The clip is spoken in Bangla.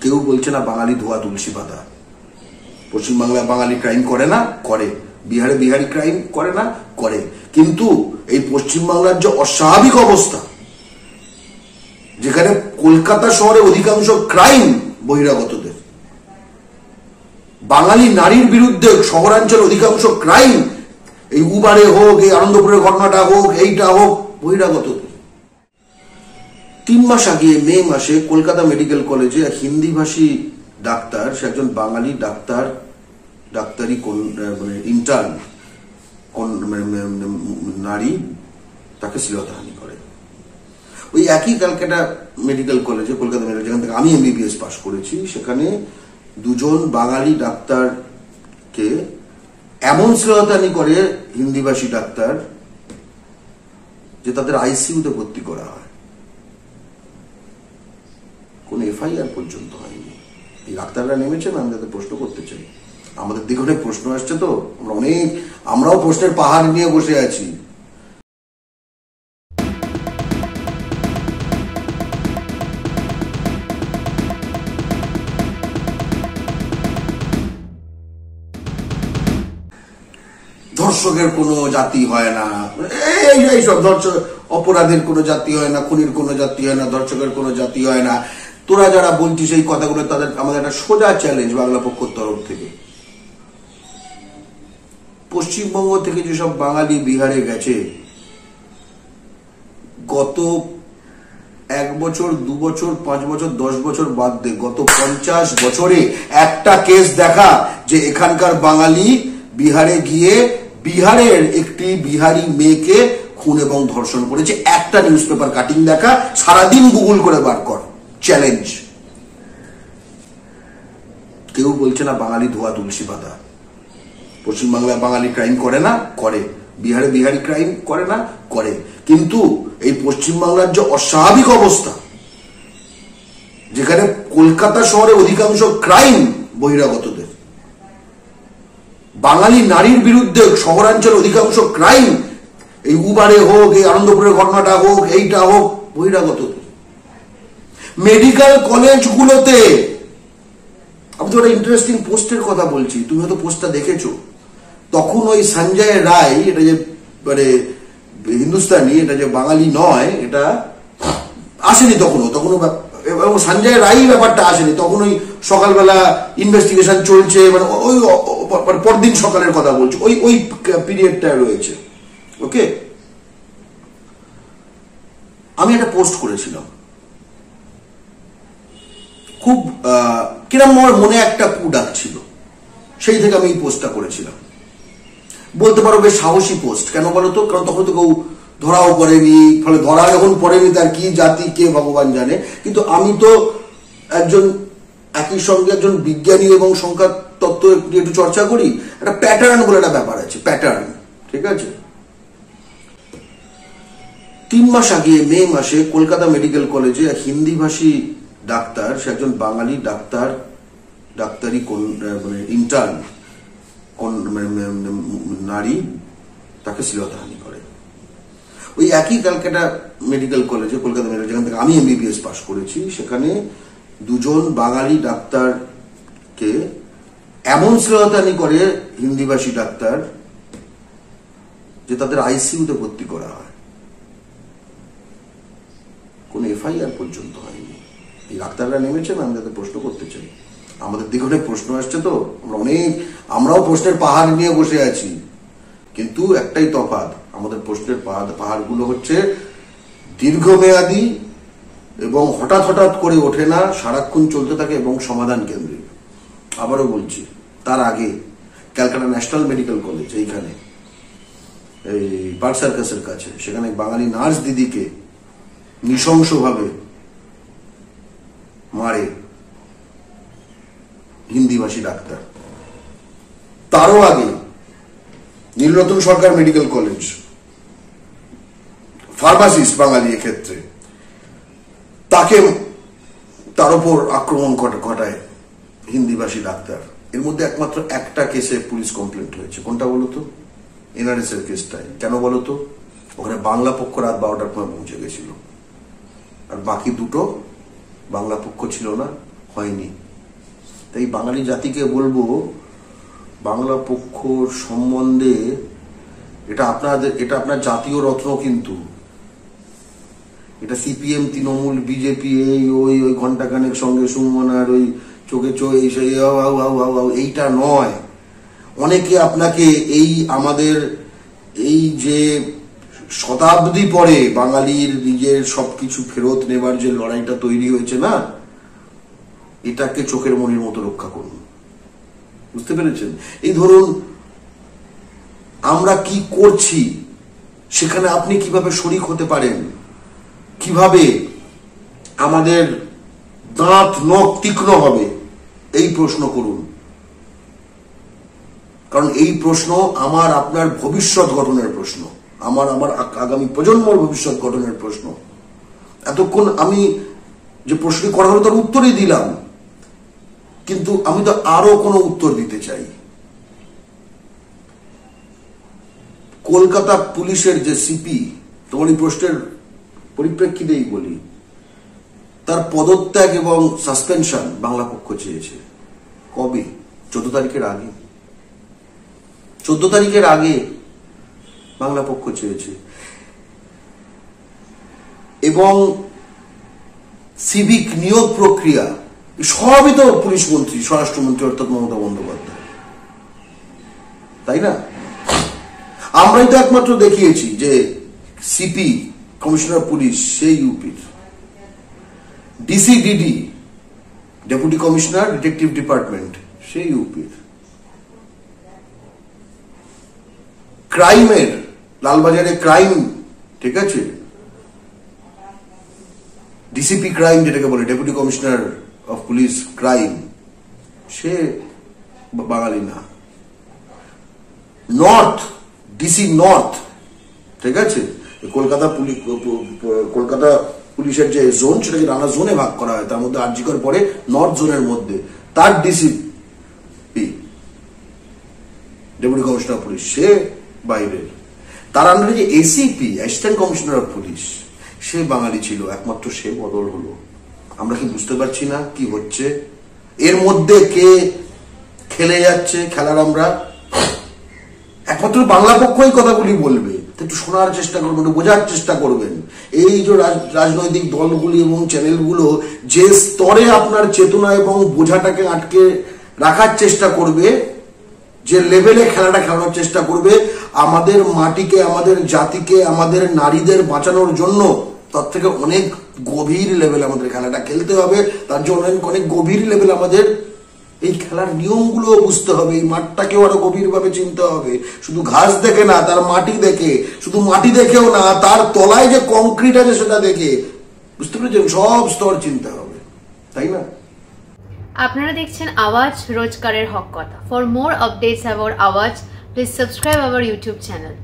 কেউ বলছে না বাঙালি ধোয়া তুলসী পাতা। পশ্চিমবাংলায় বাঙালি ক্রাইম করে না, করে। বিহারে বিহারি ক্রাইম করে না, করে। কিন্তু এই পশ্চিমবাংলার যে অস্বাভাবিক অবস্থা, যেখানে কলকাতা শহরে অধিকাংশ ক্রাইম বহিরাগতদের, বাঙালি নারীর বিরুদ্ধে শহরাঞ্চলে অধিকাংশ ক্রাইম, এই উবারে হোক, এই আনন্দপুরের ঘটনাটা হোক, এইটা হোক, বহিরাগতদের। 3 মাস আগে মে মাসে কলকাতা মেডিকেল কলেজে এক হিন্দিভাষী ডাক্তার, সে একজন বাঙালি ডাক্তার, ডাক্তারি মানে ইন্টার্ন নারী, তাকে শ্লীলতাহানি করে। ওই একই ক্যালকাটা মেডিকেল কলেজে, কলকাতা মেডিকেল, যেখান থেকে আমি MBBS পাশ করেছি, সেখানে 2 বাঙালি ডাক্তারকে এমন শ্লীলতাহানি করে হিন্দিভাষী ডাক্তার যে তাদের ICU-তে ভর্তি করা হয়। কোন FIR পর্যন্ত হয়নি। এই ডাক্তাররা নেমেছেন, আমি তাদের প্রশ্ন করতে চাই। আমাদের দিকে অনেক প্রশ্ন আসছে, তো আমরাও প্রশ্নের পাহাড় নিয়ে বসে আছি। ধর্ষকের কোনো জাতি হয় না, এইসব ধর্ষক অপরাধের কোনো জাতি হয় না, খুনির কোনো জাতি হয় না, ধর্ষকের কোনো জাতি হয় না। তোরা যারা বলছিস এই কথাগুলো, তাদের আমাদের একটা সোজা চ্যালেঞ্জ বাংলা পক্ষের তরফ থেকে। পশ্চিমবঙ্গ থেকে যেসব বাঙালি বিহারে গেছে, গত 1 বছর, 2 বছর, 5 বছর, 10 বছর বাদ দে, গত 50 বছরে একটা কেস দেখা যে এখানকার বাঙালি বিহারে গিয়ে বিহারের একটি বিহারি মেয়েকে খুন এবং ধর্ষণ করেছে। একটা নিউজ পেপার কাটিং দেখা, সারাদিন গুগল করে বার কর, চ্যালেঞ্জ। কেউ বলছে না বাঙালি ধোয়া তুলসী পাতা। পশ্চিমবাংলায় বাঙালি ক্রাইম করে না, করে। বিহারে বিহারি ক্রাইম করে না, করে। কিন্তু এই পশ্চিমবাংলার যে অস্বাভাবিক অবস্থা, যেখানে কলকাতা শহরে অধিকাংশ ক্রাইম বহিরাগতদের, বাঙালি নারীর বিরুদ্ধে শহরাঞ্চলে অধিকাংশ ক্রাইম, এই উবারে হোক, এই আনন্দপুরের ঘটনাটা হোক, এইটা হোক, বহিরাগতদের। মেডিকেল কলেজগুলোতে, আমি তো একটা ইন্টারেস্টিং পোস্টের কথা বলছি, তুমি হয়তো পোস্টটা দেখেছো। তখন ওই সঞ্জয় রায়, এটা যে মানে হিন্দুস্তানি, এটা যে বাঙালি নয়, এটা আসেনি তখনও সঞ্জয় রায় ব্যাপারটা আসেনি। তখন ওই সকালবেলা ইনভেস্টিগেশন চলছে, মানে ওই পরদিন সকালের কথা বলছি, ওই পিরিয়ডটা রয়েছে। ওকে, আমি একটা পোস্ট করেছিলাম, খুব কিরম আমার মনে একটা কু ডাকছিল, সেই থেকে আমি এই পোস্টটা করেছিলাম। বলতে পারো বেশ সাহসী পোস্ট। কেন বলো তো? কারণ তখন তো কেউ ধরাও পড়েনি, ফলে ধরা যখন পড়েনি তার কি জাতি কে ভগবান জানে। কিন্তু আমি তো একজন, একই সঙ্গে একজন বিজ্ঞানী এবং সংখ্যা তত্ত্ব একটু চর্চা করি। একটা প্যাটার্ন বলে একটা ব্যাপার আছে, প্যাটার্ন, ঠিক আছে? 3 মাস আগে মে মাসে কলকাতা মেডিকেল কলেজে এক হিন্দিভাষী ডাক্তার, সে একজন বাঙালি ডাক্তার, ডাক্তারি মানে ইন্টার্ন নারী, তাকে শ্লীলতাহানি করে। ওই একই ক্যালকাটা মেডিকেল কলেজে, কলকাতা মেডিকেল, যেখান থেকে আমি MBBS পাশ করেছি, সেখানে 2 বাঙালি ডাক্তারকে এমন শ্লীলতাহানি করে হিন্দিভাষী ডাক্তার যে তাদের ICU-তে ভর্তি করা হয়। কোন FIR পর্যন্ত হয়নি। এই ডাক্তাররা নেমেছেন, আমি তাদের প্রশ্ন করতে চাই। আমাদের দিকে অনেক প্রশ্ন আসছে, তো আমরাও প্রশ্নের পাহাড় নিয়ে বসে আছি। কিন্তু একটাই তফাৎ, আমাদের প্রশ্নের পাহাড়গুলো হচ্ছে দীর্ঘমেয়াদী এবং হঠাৎ হঠাৎ করে ওঠে না, সারাক্ষণ চলতে থাকে এবং সমাধান কেন্দ্রিক। আবারও বলছি, তার আগে ক্যালকাটা ন্যাশনাল মেডিকেল কলেজ, এইখানে এই পার্ক সার্কাসের কাছে, সেখানে বাঙালি নার্স দিদিকে নৃশংসভাবে মারে হিন্দিভাষী ডাক্তার। তারও আগে নীলরতন সরকার মেডিকেল কলেজ, ফার্মাসিস্ট বাঙালি ক্ষেত্রে, তার উপর আক্রমণ ঘটায় হিন্দিভাষী ডাক্তার। এর মধ্যে একমাত্র একটা কেসে পুলিশ কমপ্লেন্ট হয়েছে। কোনটা বলতো? NRS এর কেসটায়। কেন বলতো? ওখানে বাংলা পক্ষ রাত 12টার সময় পৌঁছে গেছিল, আর বাকি 2 বাংলা পক্ষ ছিল না, হয়নি। তাই বাঙালি জাতিকে বলবো, বাংলা পক্ষ সম্বন্ধে এটা আপনার জাতীয় রত্ন, কিন্তু এটা সিপিএম, তৃণমূল, বিজেপি, ওই ঘন্টাখানেক সঙ্গে সুমনার ওই চোখে এই সেই এইটা নয়। অনেকে আপনাকে আমাদের এই যে শতাব্দী পরে বাঙালির নিজের সবকিছু ফেরত নেবার যে লড়াইটা তৈরি হয়েছে না, এটাকে চোখের মনির মতো রক্ষা করুন। বুঝতে পেরেছেন? এই ধরুন আমরা কি করছি, সেখানে আপনি কিভাবে শরিক হতে পারেন, কিভাবে আমাদের দাঁত নখ তীক্ষ্ণ হবে, এই প্রশ্ন করুন। কারণ এই প্রশ্ন আমার আপনার ভবিষ্যৎ গঠনের প্রশ্ন, আমার আগামী প্রজন্মর ভবিষ্যৎ গঠনের প্রশ্ন। এতক্ষণ আমি যে প্রশ্নটি করা হলো তার উত্তরই দিলাম, কিন্তু আমি তো আরো কোনো উত্তর দিতে চাই। কলকাতা পুলিশের যে সিপি, তোমার এই প্রশ্নের পরিপ্রেক্ষিতেই বলি, তার পদত্যাগ এবং সাসপেনশন বাংলা পক্ষ চেয়েছে। কবে? 14 তারিখের আগে। 14 তারিখের আগে বাংলা পক্ষ চেয়েছে। এবং সিভিক নিয়োগ প্রক্রিয়া সবই তো পুলিশ মন্ত্রী, স্বরাষ্ট্রমন্ত্রী অর্থাৎ মমতা বন্দ্যোপাধ্যায়, তাই না? আমরাই তো একমাত্র দেখিয়েছি যে সিপি, কমিশনার পুলিশ, সেই ইউপির, ডিসিডিডি, ডেপুটি কমিশনার ডিটেকটিভ ডিপার্টমেন্ট, সেই ইউপির, ক্রাইমের, লালবাজারে ক্রাইম, ঠিক আছে, ডিসিপি ক্রাইম যেটাকে বলে, deputy commissioner of police crime, সে বাঙালি না। নর্থ, ডিসি নর্থ, ঠিক আছে, কলকাতা পুলিশের যে জোন, সেটাকে নানা জোনে ভাগ করা হয়, তার মধ্যে আরজিকর পরে নর্থ জোনের মধ্যে, তার ডিসিপি, ডেপুটি কমিশনার পুলিশ, সে বাইরের। তার আন্ডারে যে ACP, assistant commissioner of police, সে বাঙালি ছিল, একমাত্র সে বদল হলো। আমরা কি বুঝতে পারছি না কি হচ্ছে? এর মধ্যে কে খেলে যাচ্ছে খেলার? আমরা একমাত্র বাংলা পক্ষই কথাগুলি বলবে, একটু শোনার চেষ্টা করবেন, একটু বোঝার চেষ্টা করবেন। এই যে রাজনৈতিক দলগুলি এবং চ্যানেলগুলো যে স্তরে আপনার চেতনা এবং বোঝাটাকে আটকে রাখার চেষ্টা করবে, যে লেভেলে খেলাটা খেলানোর চেষ্টা করবে, আমাদের মাটিকে, আমাদের জাতিকে, আমাদের নারীদের বাঁচানোর জন্য, তার থেকে অনেক গভীর লেভেলে আমাদের খেলাটা খেলতে হবে। তার জন্য অনেক গভীর লেভেলে আমাদের এই খেলার নিয়মগুলো বুঝতে হবে, এই মাঠটাকেও আরো গভীরভাবে চিনতে হবে। শুধু ঘাস দেখে না, তার মাটি দেখে, শুধু মাটি দেখেও না, তার তলায় যে কংক্রিট আছে সেটা দেখে, বুঝতে পেরেছেন? সব স্তর চিনতে হবে, তাই না? আপনারা দেখছেন আওয়াজ, রোজকারের হক কথা। ফর মোর আপডেটস অ্যাবাউট আওয়াজ, please subscribe our YouTube channel.